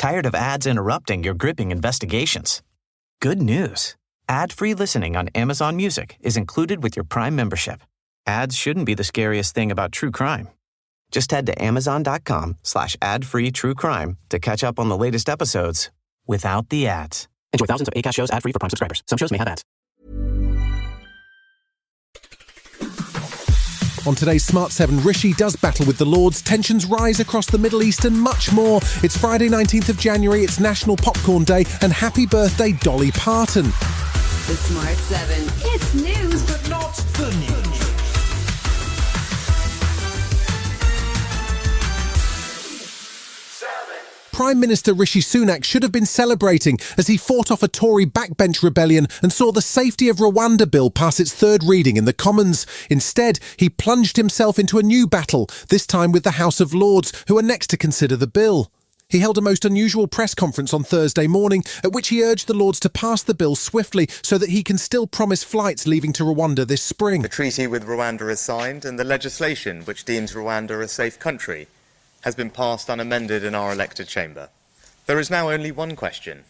Tired of ads interrupting your gripping investigations? Good news. Ad-free listening on Amazon Music is included with your Prime membership. Ads shouldn't be the scariest thing about true crime. Just head to amazon.com/ad-free true crime to catch up on the latest episodes without the ads. Enjoy thousands of Acast shows ad-free for Prime subscribers. Some shows may have ads. On today's Smart 7, Rishi does battle with the Lords, tensions rise across the Middle East and much more. It's Friday 19th of January, it's National Popcorn Day, and happy birthday Dolly Parton. The Smart 7. It's news, but not the news. Prime Minister Rishi Sunak should have been celebrating as he fought off a Tory backbench rebellion and saw the Safety of Rwanda bill pass its third reading in the Commons. Instead, he plunged himself into a new battle, this time with the House of Lords, who are next to consider the bill. He held a most unusual press conference on Thursday morning at which he urged the Lords to pass the bill swiftly so that he can still promise flights leaving to Rwanda this spring. The treaty with Rwanda is signed and the legislation which deems Rwanda a safe country has been passed unamended in our elected chamber. There is now only one question.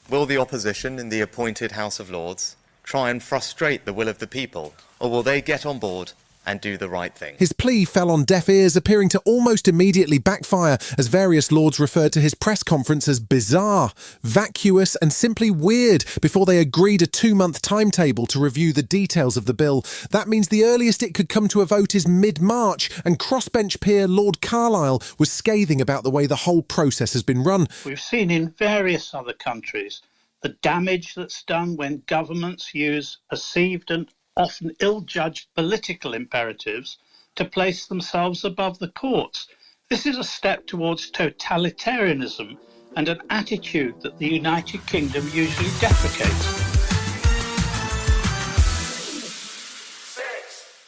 Will the opposition in the appointed House of Lords try and frustrate the will of the people, or will they get on board and do the right thing? His plea fell on deaf ears, appearing to almost immediately backfire, as various Lords referred to his press conference as bizarre, vacuous and simply weird before they agreed a 2-month timetable to review the details of the bill. That means the earliest it could come to a vote is mid-March, and crossbench peer Lord Carlisle was scathing about the way the whole process has been run. We've seen in various other countries the damage that's done when governments use perceived and often ill-judged political imperatives to place themselves above the courts. This is a step towards totalitarianism and an attitude that the United Kingdom usually deprecates.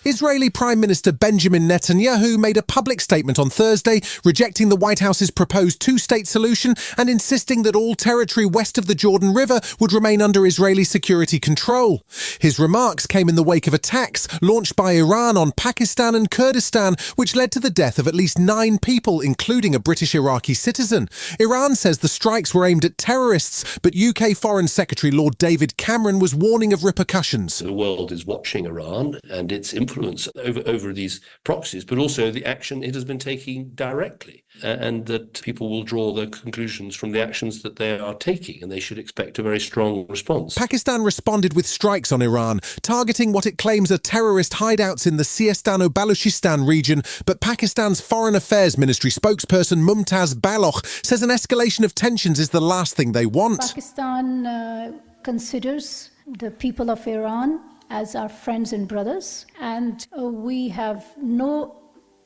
Israeli Prime Minister Benjamin Netanyahu made a public statement on Thursday rejecting the White House's proposed two-state solution and insisting that all territory west of the Jordan River would remain under Israeli security control. His remarks came in the wake of attacks launched by Iran on Pakistan and Kurdistan, which led to the death of at least 9 people, including a British Iraqi citizen. Iran says the strikes were aimed at terrorists, but UK Foreign Secretary Lord David Cameron was warning of repercussions. The world is watching Iran and its influence over these proxies, but also the action it has been taking directly, and that people will draw their conclusions from the actions that they are taking, and they should expect a very strong response. Pakistan responded with strikes on Iran, targeting what it claims are terrorist hideouts in the Sistan-o-Baluchistan region, but Pakistan's Foreign Affairs Ministry spokesperson Mumtaz Baloch says an escalation of tensions is the last thing they want. Pakistan considers the people of Iran as our friends and brothers, and we have no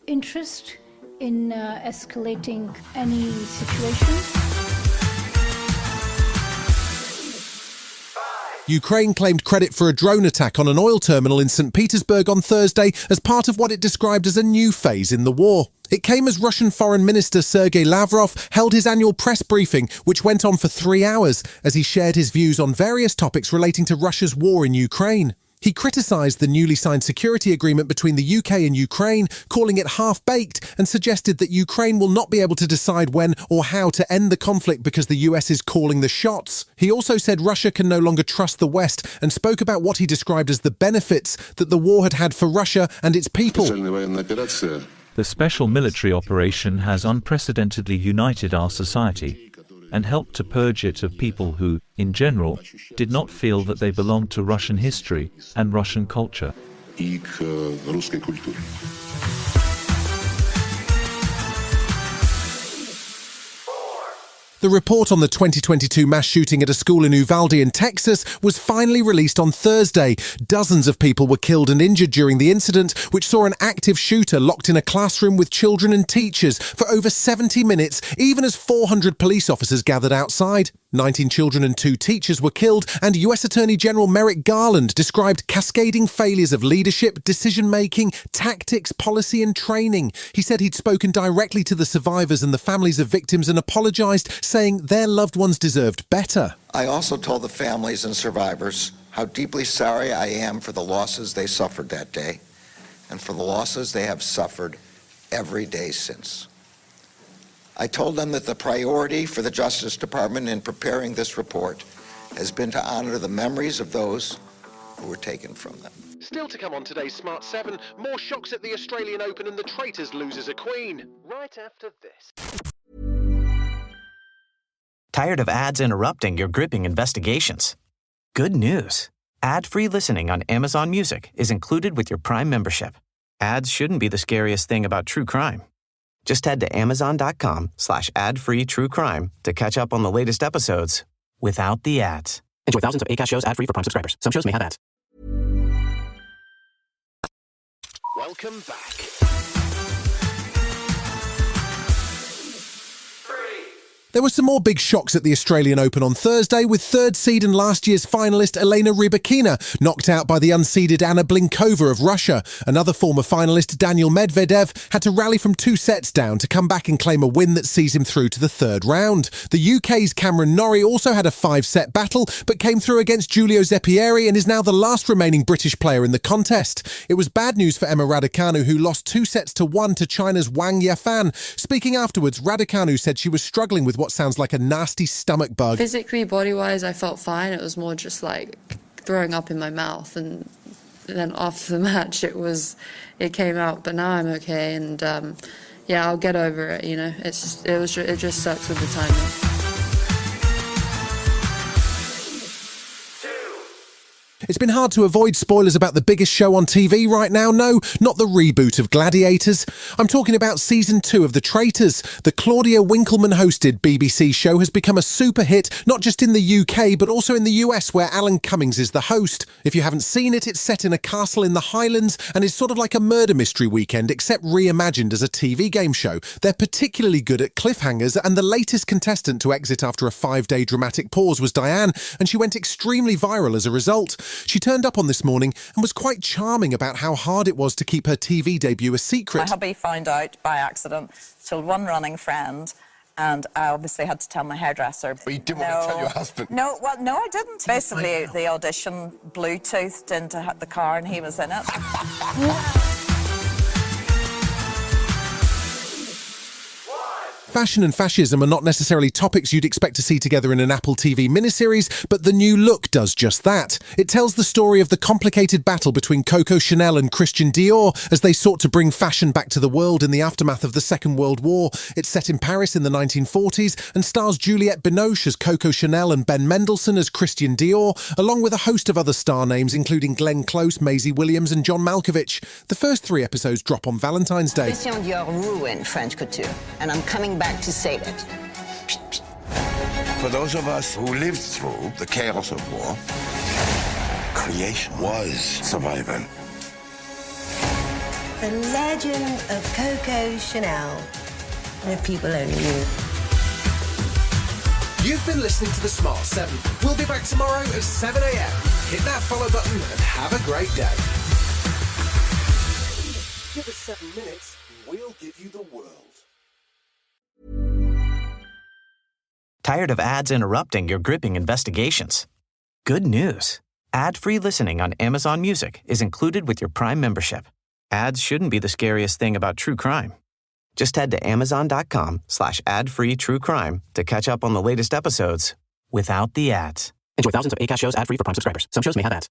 interest in escalating any situation. Ukraine claimed credit for a drone attack on an oil terminal in St. Petersburg on Thursday as part of what it described as a new phase in the war. It came as Russian Foreign Minister Sergei Lavrov held his annual press briefing, which went on for 3 hours, as he shared his views on various topics relating to Russia's war in Ukraine. He criticised the newly signed security agreement between the UK and Ukraine, calling it half-baked, and suggested that Ukraine will not be able to decide when or how to end the conflict because the US is calling the shots. He also said Russia can no longer trust the West and spoke about what he described as the benefits that the war had had for Russia and its people. The special military operation has unprecedentedly united our society and helped to purge it of people who, in general, did not feel that they belonged to Russian history and Russian culture. The report on the 2022 mass shooting at a school in Uvalde in Texas was finally released on Thursday. Dozens of people were killed and injured during the incident, which saw an active shooter locked in a classroom with children and teachers for over 70 minutes, even as 400 police officers gathered outside. 19 children and 2 teachers were killed, and US Attorney General Merrick Garland described cascading failures of leadership, decision-making, tactics, policy and training. He said he'd spoken directly to the survivors and the families of victims and apologised, saying their loved ones deserved better. I also told the families and survivors how deeply sorry I am for the losses they suffered that day and for the losses they have suffered every day since. I told them that the priority for the Justice Department in preparing this report has been to honor the memories of those who were taken from them. Still to come on today's Smart 7, more shocks at the Australian Open and the Traitors loses a queen. Right after this. Tired of ads interrupting your gripping investigations? Good news. Ad-free listening on Amazon Music is included with your Prime membership. Ads shouldn't be the scariest thing about true crime. Just head to amazon.com/ad-free true crime to catch up on the latest episodes without the ads. Enjoy thousands of Acast shows ad-free for Prime subscribers. Some shows may have ads. Welcome back. There were some more big shocks at the Australian Open on Thursday, with third seed and last year's finalist Elena Rybakina knocked out by the unseeded Anna Blinkova of Russia. Another former finalist, Daniil Medvedev, had to rally from 2 sets down to come back and claim a win that sees him through to the third round. The UK's Cameron Norrie also had a 5-set battle, but came through against Giulio Zeppieri and is now the last remaining British player in the contest. It was bad news for Emma Raducanu, who lost 2-1 to China's Wang Yafan. Speaking afterwards, Raducanu said she was struggling with what sounds like a nasty stomach bug. Physically, body-wise, I felt fine. It was more just like throwing up in my mouth, and then after the match it came out, but now I'm okay, and yeah, I'll get over it, you know. It just sucks with the timing. It's been hard to avoid spoilers about the biggest show on TV right now. No, not the reboot of Gladiators. I'm talking about season 2 of The Traitors. The Claudia Winkleman-hosted BBC show has become a super hit, not just in the UK, but also in the US, where Alan Cummings is the host. If you haven't seen it, it's set in a castle in the Highlands and is sort of like a murder mystery weekend, except reimagined as a TV game show. They're particularly good at cliffhangers, and the latest contestant to exit after a 5-day dramatic pause was Diane, and she went extremely viral as a result. She turned up on This Morning and was quite charming about how hard it was to keep her TV debut a secret. My hubby found out by accident, told one running friend, and I obviously had to tell my hairdresser. But you didn't want to tell your husband? No, well, no, I didn't. Basically, the audition Bluetoothed into the car and he was in it. Fashion and fascism are not necessarily topics you'd expect to see together in an Apple TV miniseries, but The New Look does just that. It tells the story of the complicated battle between Coco Chanel and Christian Dior as they sought to bring fashion back to the world in the aftermath of the Second World War. It's set in Paris in the 1940s and stars Juliette Binoche as Coco Chanel and Ben Mendelsohn as Christian Dior, along with a host of other star names including Glenn Close, Maisie Williams and John Malkovich. The first 3 episodes drop on Valentine's Day. Christian Dior ruined French couture, and I'm coming back to save it. For those of us who lived through the chaos of war, creation was survival. The legend of Coco Chanel. If people only knew. You've been listening to The Smart 7. We'll be back tomorrow at 7 a.m. Hit that follow button and have a great day. Give us 7 minutes, we'll give you the world. Tired of ads interrupting your gripping investigations? Good news. Ad-free listening on Amazon Music is included with your Prime membership. Ads shouldn't be the scariest thing about true crime. Just head to amazon.com/ad-free true crime to catch up on the latest episodes without the ads. Enjoy thousands of Acast shows ad-free for Prime subscribers. Some shows may have ads.